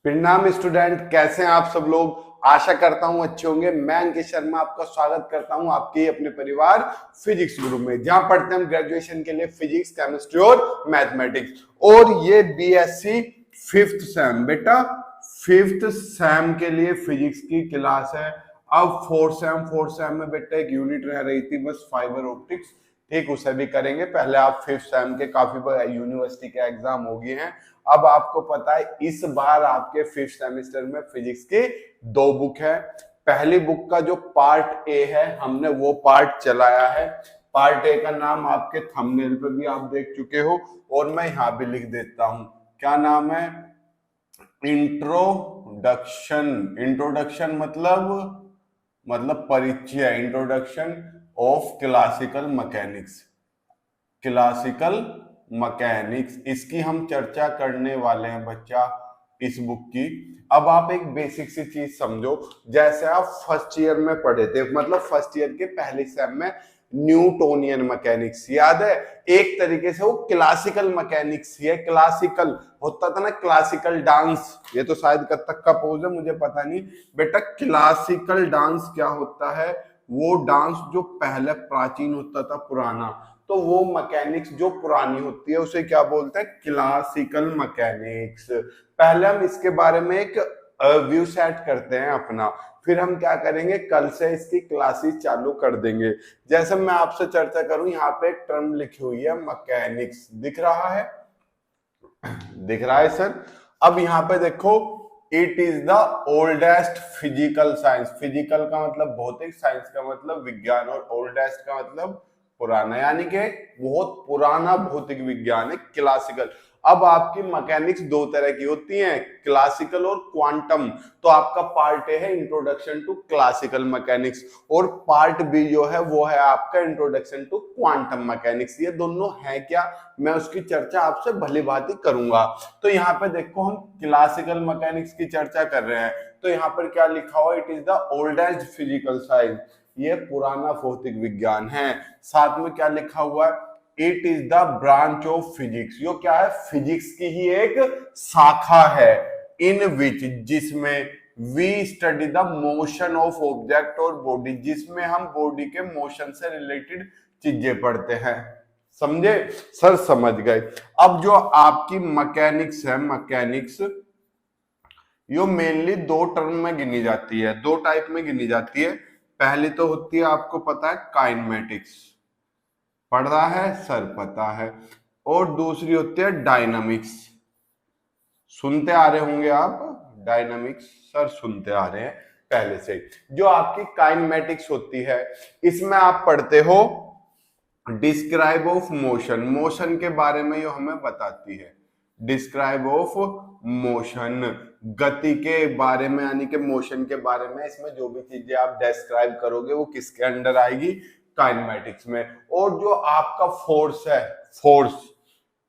प्रणाम स्टूडेंट, कैसे हैं आप सब लोग। आशा करता हूं अच्छे होंगे। मैं अंकित शर्मा आपका स्वागत करता हूं आपके अपने परिवार फिजिक्स ग्रुप में, जहां पढ़ते हैं हम ग्रेजुएशन के लिए फिजिक्स, केमिस्ट्री और मैथमेटिक्स। और ये बीएससी फिफ्थ सेम, बेटा फिफ्थ सेम के लिए फिजिक्स की क्लास है। अब फोर्थ सेम में बेटा एक यूनिट रह रही थी बस, फाइबर ऑप्टिक्स। ठीक, उसे भी करेंगे। पहले आप फिफ्थ सेम के काफी यूनिवर्सिटी के एग्जाम हो गए हैं। अब आपको पता है इस बार आपके फिफ्थ सेमेस्टर में फिजिक्स की दो बुक है। पहली बुक का जो पार्ट ए है, हमने वो पार्ट चलाया है। पार्ट ए का नाम आपके थंबनेल पे भी आप देख चुके हो, और मैं यहां भी लिख देता हूं। क्या नाम है? इंट्रोडक्शन। इंट्रोडक्शन मतलब परिचय। Introduction of classical mechanics. Classical mechanics, इसकी हम चर्चा करने वाले हैं बच्चा, इस बुक की। अब आप एक बेसिक सी चीज समझो। जैसे आप फर्स्ट ईयर में पढ़े थे, मतलब फर्स्ट ईयर के पहले सेम में न्यूटोनियन मैकेनिक्स याद है। एक तरीके से वो क्लासिकल मैकेनिक्स ही है। क्लासिकल होता था ना, क्लासिकल डांस। ये तो शायद कब तक का पोज है मुझे पता नहीं। बेटा क्लासिकल डांस क्या होता है? वो डांस जो पहले प्राचीन होता था, पुराना। तो वो मैकेनिक्स जो पुरानी होती है उसे क्या बोलते हैं? Classical mechanics. पहले हम इसके बारे में एक व्यू सेट करते हैं अपना, फिर हम क्या करेंगे, कल से इसकी क्लासेस चालू कर देंगे। जैसे मैं आपसे चर्चा करूं, यहाँ पे एक टर्म लिखी हुई है मैकेनिक्स, दिख रहा है? दिख रहा है सर? अब यहाँ पे देखो, it is the oldest physical science. Physical का मतलब भौतिक, साइंस का मतलब विज्ञान, और ओल्डेस्ट का मतलब पुराना, यानी कि बहुत पुराना भौतिक विज्ञान है क्लासिकल। अब आपकी मैकेनिक्स दो तरह की होती है, क्लासिकल और क्वांटम। तो आपका पार्ट ए है इंट्रोडक्शन टू क्लासिकल मैकेनिक्स, और पार्ट बी जो है वो है आपका इंट्रोडक्शन टू क्वांटम मैकेनिक्स। ये दोनों है क्या, मैं उसकी चर्चा आपसे भली भांति करूंगा। तो यहाँ पे देखो, हम क्लासिकल मैकेनिक्स की चर्चा कर रहे हैं, तो यहाँ पर क्या लिखा हुआ? It is the oldest physical science. ये पुराना भौतिक विज्ञान है। साथ में क्या लिखा हुआ है? It is the branch of physics. यो क्या है? फिजिक्स की ही एक शाखा है। इन विच, जिसमें we study the motion of object और बॉडी, जिसमें हम बॉडी के मोशन से रिलेटेड चीजें पढ़ते हैं। समझे सर? समझ गए। अब जो आपकी मैकेनिक्स है, मैकेनिक्स यो मेनली दो टर्म में गिनी जाती है, दो टाइप में गिनी जाती है। पहली तो होती है, आपको पता है, काइनेमेटिक्स। पढ़ रहा है सर? पता है। और दूसरी होती है डायनामिक्स। सुनते आ रहे होंगे आप, डायनामिक्स सर सुनते आ रहे हैं पहले से। जो आपकी काइनेमेटिक्स होती है, इसमें आप पढ़ते हो डिस्क्राइब ऑफ मोशन। मोशन के बारे में ये हमें बताती है। डिस्क्राइब ऑफ मोशन, गति के बारे में, यानी कि मोशन के बारे में। इसमें जो भी चीजें आप डिस्क्राइब करोगे वो किसके अंडर आएगी? काइनेमेटिक्स में। और जो आपका फोर्स है, फोर्स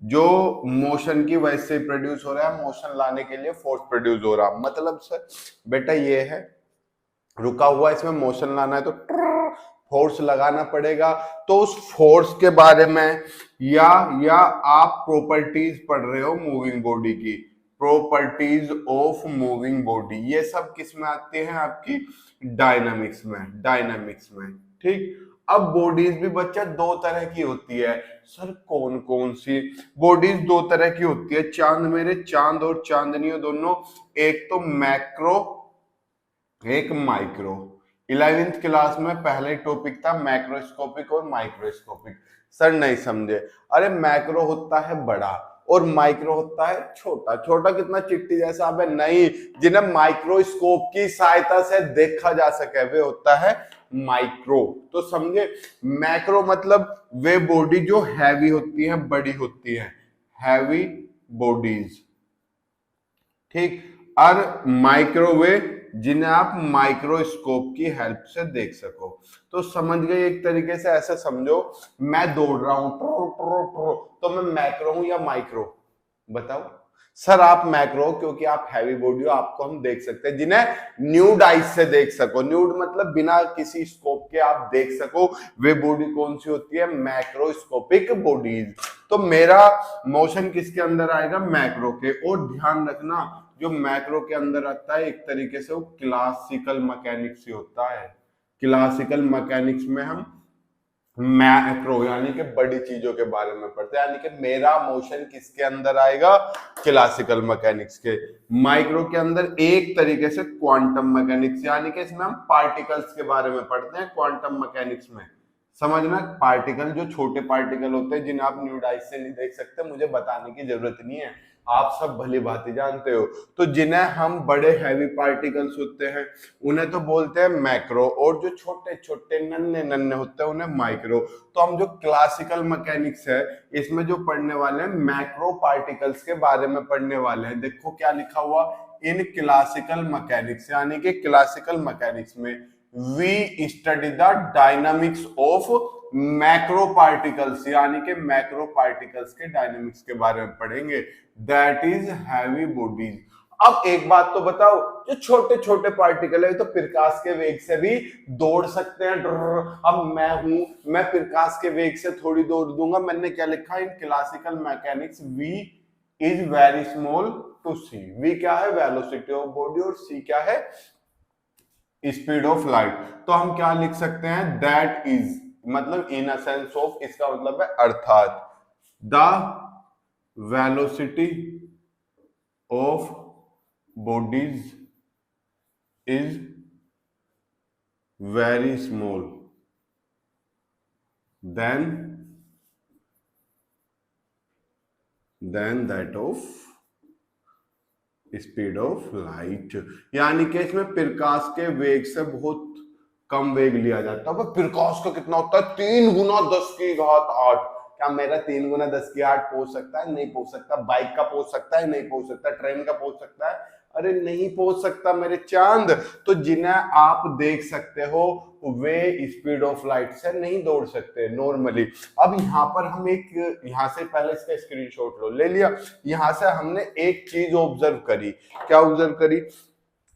जो मोशन की वजह से प्रोड्यूस हो रहा है, मोशन लाने के लिए फोर्स प्रोड्यूस हो रहा, मतलब सर बेटा ये है, रुका हुआ इसमें मोशन लाना है तो फोर्स लगाना पड़ेगा। तो उस फोर्स के बारे में, या आप प्रॉपर्टीज पढ़ रहे हो मूविंग बॉडी की, प्रॉपर्टीज ऑफ मूविंग बॉडी, ये सब किस में आती है? आपकी डायनामिक्स में, डायनामिक्स में। ठीक। अब बॉडीज भी बच्चा दो तरह की होती है। सर कौन कौन सी बॉडीज दो तरह की होती है? चांद मेरे, चांद और चांदनी दोनों। एक तो मैक्रो, एक माइक्रो। 11th क्लास में पहला ही टॉपिक था मैक्रोस्कोपिक और माइक्रोस्कोपिक। सर नहीं समझे। अरे मैक्रो होता है बड़ा और माइक्रो होता है छोटा। छोटा कितना? चिट्ठी जैसा। अब नहीं, जिन्हें माइक्रोस्कोप की सहायता से देखा जा सके वे होता है माइक्रो। तो समझे? मैक्रो मतलब वे बॉडी जो हैवी होती है, बड़ी होती है, हैवी बॉडीज। ठीक। और माइक्रोवेव जिन्हें आप माइक्रोस्कोप की हेल्प से देख सको। तो समझ गए? एक तरीके से ऐसे समझो, मैं दौड़ रहा हूं तो मैं मैक्रो हूं या माइक्रो? बताओ। सर आप मैक्रो, क्योंकि आप हैवी बॉडी हो, आपको हम देख सकते हैं, जिन्हें न्यूड आइज से देख सको, न्यूड मतलब बिना किसी स्कोप के आप देख सको, वे बॉडी कौन सी होती है, मैक्रोस्कोपिक बॉडीज। तो मेरा मोशन किसके अंदर आएगा, मैक्रो के। और ध्यान रखना जो मैक्रो के अंदर आता है एक तरीके से वो क्लासिकल मैकेनिक्स ही होता है। क्लासिकल मैकेनिक्स में हम मैक्रो यानी कि बड़ी चीजों के बारे में पढ़ते हैं, यानी कि मेरा मोशन किसके अंदर आएगा, क्लासिकल मैकेनिक्स के। माइक्रो के अंदर एक तरीके से क्वांटम मैकेनिक्स, यानी कि इसमें हम पार्टिकल्स के बारे में पढ़ते हैं क्वांटम मैकेनिक्स में। समझना, पार्टिकल जो छोटे पार्टिकल होते हैं जिन्हें आप न्यूड आइज से नहीं देख सकते, मुझे बताने की जरूरत नहीं है, आप सब भली भांति जानते हो। तो जिन्हें हम बड़े हैवी पार्टिकल्स होते हैं उन्हें तो बोलते हैं मैक्रो, और जो छोटे छोटे नन्हे नन्हे होते हैं उन्हें माइक्रो। तो हम जो क्लासिकल मैकेनिक्स है इसमें जो पढ़ने वाले हैं मैक्रो पार्टिकल्स के बारे में पढ़ने वाले हैं। देखो क्या लिखा हुआ, इन क्लासिकल मैकेनिक्स, यानी कि क्लासिकल मैकेनिक्स में we study the dynamics of macro particles, यानी कि मैक्रो पार्टिकल्स के डायनामिक्स के बारे में पढ़ेंगे, दैट इज हैवी बॉडीज। अब एक बात तो बताओ, जो छोटे छोटे पार्टिकल है तो प्रकाश के वेग से भी दौड़ सकते हैं। अब मैं प्रकाश के वेग से थोड़ी दौड़ दूंगा। मैंने क्या लिखा in classical mechanics, V is very small to see. V क्या है, वेलोसिटी ऑफ बॉडी, और सी क्या है, स्पीड ऑफ लाइट। तो हम क्या लिख सकते हैं, दैट इज मतलब इन अ सेंस ऑफ, इसका मतलब है अर्थात the velocity of bodies is very small then that of speed of light, यानी कि इसमें प्रकाश के वेग से बहुत कम वेग लिया जाता है। प्रकाश का कितना होता है, 3 गुना 10 की घात 8। क्या मेरा 3 गुना 10 की 8 पहुंच सकता है, नहीं पहुंच सकता। बाइक का पहुंच सकता है, नहीं पहुंच सकता। ट्रेन का पहुंच सकता है, अरे नहीं पहुंच सकता मेरे चांद। तो जिन्हें आप देख सकते हो वे स्पीड ऑफ लाइट से नहीं दौड़ सकते नॉर्मली। अब यहाँ पर हम एक, यहाँ से पहले इसका स्क्रीनशॉट लो, ले लिया। यहाँ से हमने एक चीज ऑब्जर्व करी, क्या ऑब्जर्व करी,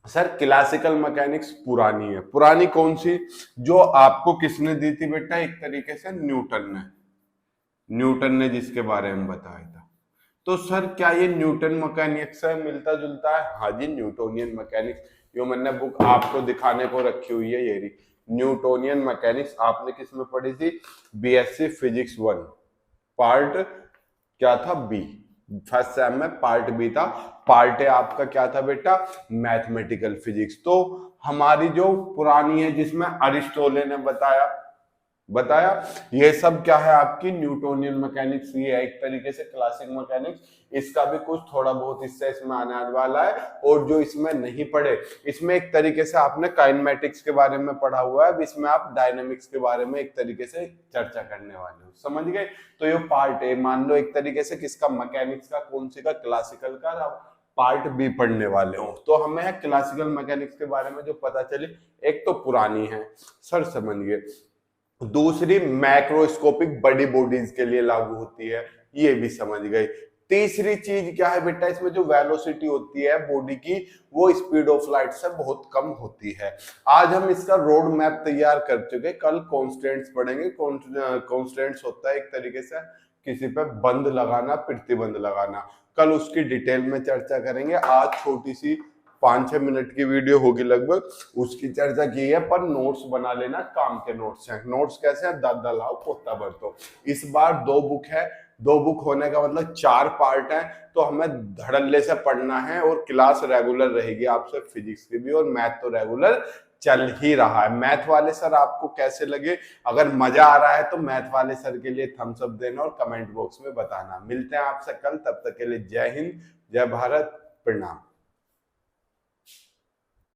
सर क्लासिकल मैकेनिक्स पुरानी है। पुरानी कौन सी, जो आपको किसने दी थी बेटा, एक तरीके से न्यूटन ने जिसके बारे में बताया था। तो सर क्या ये न्यूटन मैकेनिक्स से मिलता जुलता है, हाँ जी, न्यूटोनियन मैकेनिक्स। यो मैंने बुक आपको दिखाने को रखी हुई है, ये रही न्यूटोनियन मैकेनिक्स। आपने किस में पढ़ी थी, बीएससी फिजिक्स 1 पार्ट क्या था, बी। फर्स्ट सेम में पार्ट बी था, पार्ट ए आपका क्या था बेटा, मैथमेटिकल फिजिक्स। तो हमारी जो पुरानी है जिसमें अरिस्टोले ने बताया ये सब क्या है, आपकी न्यूटोनियन मैकेनिक्स। ये है एक तरीके से क्लासिक मैकेनिक्स। इसका भी कुछ थोड़ा बहुत हिस्सा इसमें आने वाला है, और जो इसमें नहीं पढ़े, इसमें एक तरीके से आपने काइनेमेटिक्स के बारे में पढ़ा हुआ है, अब इसमें आप डायनेमिक्स के बारे में एक तरीके से चर्चा करने वाले हो, समझ गए। तो ये पार्ट ए मान लो एक तरीके से किसका, मैकेनिक्स का, कौन सी का, क्लासिकल का। पार्ट बी पढ़ने वाले हो तो हमें क्लासिकल मैकेनिक्स के बारे में जो पता चली, एक तो पुरानी है सर, समझ गए। दूसरी मैक्रोस्कोपिक बड़ी बॉडीज के लिए लागू होती है, ये भी समझ गए। तीसरी चीज क्या है बेटा, इसमें जो वेलोसिटी होती है बॉडी की, वो स्पीड ऑफ लाइट से बहुत कम होती है। आज हम इसका रोड मैप तैयार कर चुके, कल कॉन्स्टेंट्स पढ़ेंगे। कॉन्स्टेंट्स होता है एक तरीके से किसी पे बंद लगाना, प्रतिबंध लगाना, कल उसकी डिटेल में चर्चा करेंगे। आज छोटी सी 5-6 मिनट की वीडियो होगी लगभग, उसकी चर्चा की है। पर नोट्स बना लेना, काम के नोट्स हैं। नोट्स कैसे हैं, दादा लाओ पोता बरतो। इस बार 2 बुक है, 2 बुक होने का मतलब 4 पार्ट है, तो हमें धड़ल्ले से पढ़ना है। और क्लास रेगुलर रहेगी आपसे, फिजिक्स की भी, और मैथ तो रेगुलर चल ही रहा है। मैथ वाले सर आपको कैसे लगे, अगर मजा आ रहा है तो मैथ वाले सर के लिए थम्स अप देना और कमेंट बॉक्स में बताना। मिलते हैं आपसे कल, तब तक के लिए जय हिंद, जय भारत, प्रणाम।